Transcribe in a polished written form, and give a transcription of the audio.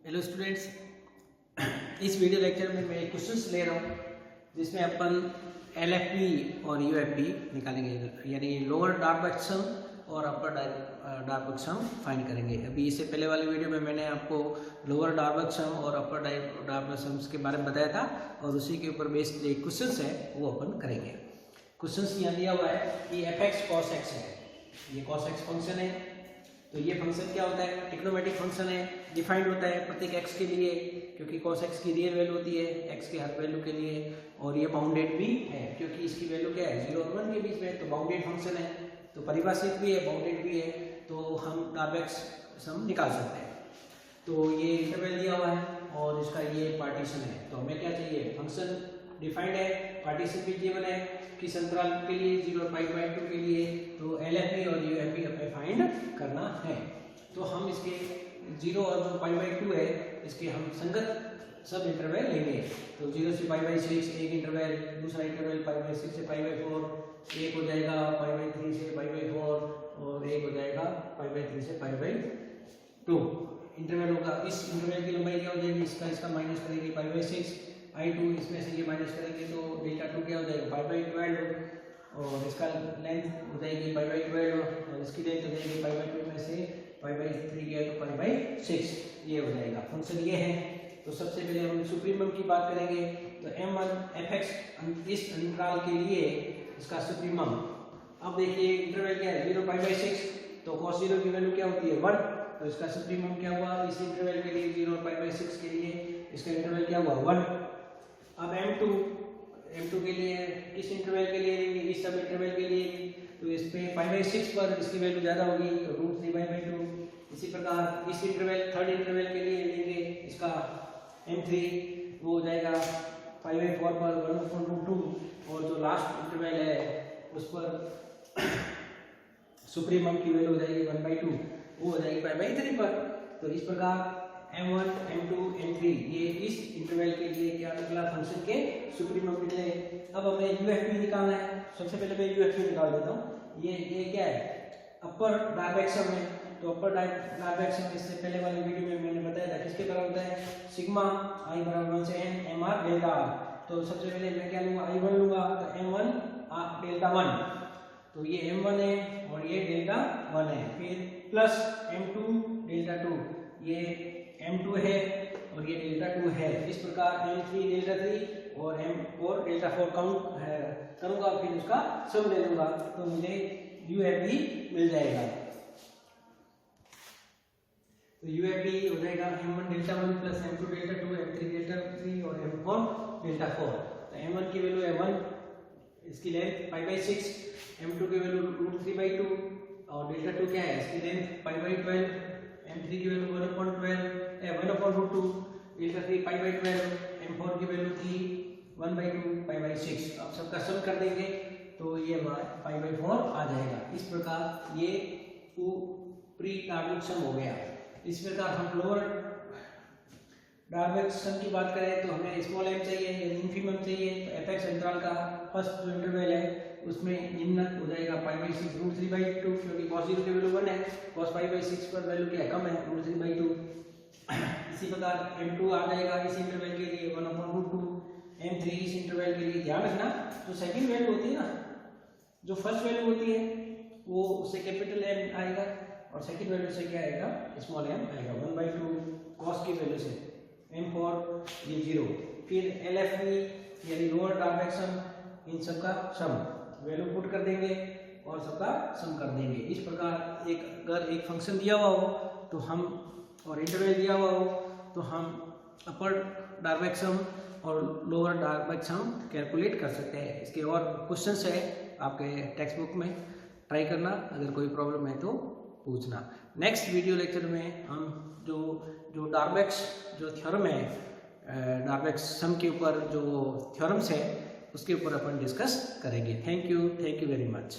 Hello students, इस video lecture में मैं क्वेश्चंस ले रहा हूँ जिसमें अपन एलएफपी और यूएफपी निकालेंगे, यानी लोअर डार्बक सम और अपर डार्बक सम फाइंड करेंगे। अभी इससे पहले वाले वीडियो में मैंने आपको लोअर डार्बक सम और अपर डार्बक सम्स के बारे में बताया था और उसी के ऊपर बेस्ड जो क्वेश्चंस है वो अपन करेंगे। क्वेश्चंस यहाँ दिया हुआ है कि एफ एक्स कॉस एक्स है, ये कॉस एक्स फंक्शन है। तो ये फंक्शन क्या होता है? ट्रिग्नोमेट्रिक फंक्शन है, डिफाइंड होता है प्रत्येक एक्स के लिए, क्योंकि cos x की रियल वैल्यू होती है x के हर वैल्यू के लिए, और ये बाउंडेड भी है क्योंकि इसकी वैल्यू क्या है 0 और 1 के बीच में, तो बाउंडेड फंक्शन है, तो परिभाषित भी है, बाउंडेड भी है, तो हम डार्बक सम निकाल सकते हैं। तो ये इंटरवल दिया हुआ है और इसका ये पार्टीशन है, तो हमें क्या चाहिए? फंक्शन डिफाइंड है, पार्टीशन भी गिवन है किस अंतराल के लिए 0 और π/2 के लिए, तो एलएफपी और यूएफपी हमें फाइंड करना है। तो हम इसके 0 और जो π/2 है इसके हम संगत सब इंटरवल लेंगे। तो 0 से π/6 एक इंटरवल, दूसरा इंटरवल π/6 से π/4, एक हो जाएगा π/3 से π/4 और एक हो जाएगा π/3 से π/2 इंटरवल होगा। इस इंटरवल की लंबाई क्या हो जाएगी? इसका माइनस करेंगे π/6, I2 इसमें से ये माइनस करेंगे तो डेल्टा 2 क्या हो जाएगा π/12, और इसका लेंथ हो जाएगी π/12 और इसकी लेंथ हो जाएगी π/2 में से π/3 गया तो π/6, ये हो जाएगा। फंक्शन ये है। तो सबसे पहले हम सुप्रीमम की बात करेंगे। तो m1 fx इस अंतराल के लिए इसका सुप्रीमम, अब देखिए इंटरवल क्या है 0 π/6, तो cos 0 की वैल्यू क्या होती है 1, तो इसका सुप्रीमम क्या हुआ इस इंटरवल के लिए 0 और π/6 के लिए, इसका इंटरवल क्या हुआ 1। अब m2 के लिए किस इंटरवल के लिए लेंगे? इस सब इंटरवल के लिए, तो इस पे π/6 पर इसकी वैल्यू ज्यादा होगी तो √3/2। इसी प्रकार इस इंटरवल थर्ड इंटरवल के लिए लेंगे इसका m3, वो हो जाएगा π/4 पर 1/√2, और जो लास्ट इंटरवल है उस पर सुप्रीमम की वैल्यू हो जाएगी 1/2, वो हो जाएगी π/3 पर। तो इस प्रकार m1 m2 m3 ये इस इंटरवल के लिए क्या निकला? फंक्शन के सुप्रीमम निकले। अब हमें यूएफपी निकालना है। सबसे पहले मैं यूएफपी निकाल देता हूँ। ये क्या है? अपर डार्बक सम है। तो अपर डार्बक सम इससे पहले वाले वीडियो में मैंने बताया था किसके बराबर होता है? सिग्मा i बराबर 1 से n mr डेल्टा r। तो सबसे पहले मैं क्या लूंगा? i1 लूंगा, तो m1 डेल्टा 1, तो ये m1 है और ये डेल्टा 1 है, फिर प्लस m2 डेल्टा 2, ये m2 है और ये डेल्टा 2 है। इस प्रकार m3 डेल्टा 3 और m4 डेल्टा 4 काउंट करूंगा, फिर उसका सम ले लूंगा, तो मुझे यूएफपी मिल जाएगा। तो यूएफपी हो जाएगा m1 delta 1 plus m2 delta 2, m3 delta 3 और m4 डेल्टा 4। तो m1 की वैल्यू है 1, इसकी लेंथ π/6, m2 की वैल्यू √3/2 और डेल्टा 2 क्या है? इसकी लेंथ π/12, m3 की वैल्यू 1/2, डेल्टा 3 π/12, m4 की वैल्यू थी 1/2 π/6। अब सबका सम कर देंगे तो ये π/4 आ जाएगा। इस प्रकार ये प्री डार्बक सम हो गया। इस प्रकार हम लोअर डार्बक सम की बात करें तो हमें स्मॉल m चाहिए या इन्फिमम चाहिए। तो एफ एक्स अंतराल का फर्स्ट जो इंटरवल है उसमें निम्नक हो जाएगा π/6 √3/2, क्योंकि cos 0 की वैल्यू 1 है, cos π/6 पर वैल्यू क्या है? कम है, √3/2। इसी प्रकार m2 आ जाएगा इस इंटरवल के लिए 1/√2, m3 इस इंटरवल के लिए। ध्यान रखना जो सेकंड वैल्यू होती है ना, जो फर्स्ट वैल्यू होती है वो उससे कैपिटल M आएगा और सेकंड वैल्यू से क्या आएगा? स्मॉल m आएगा। 1/2 cos की वैल्यू से m4 ये 0, फिर LFE यानी लोअर डार्बक सम, इन सब का सम वैल्यू पुट कर देंगे और सबका सम कर देंगे। इस प्रकार अगर एक फंक्शन दिया हुआ हो तो हम, और इंटरवल दिया हुआ हो तो हम अपर डार्बक सम और लोअर डार्बक सम कैलकुलेट कर सकते हैं। इसके और क्वेश्चंस है आपके टेक्स्ट बुक में, ट्राई करना, अगर कोई प्रॉब्लम है तो पूछना। नेक्स्ट वीडियो लेक्चर में हम जो डार्बक जो थ्योरम है, डार्बक सम के ऊपर जो थ्योरम्स है उसके ऊपर अपन डिस्कस करेंगे। Thank you very much.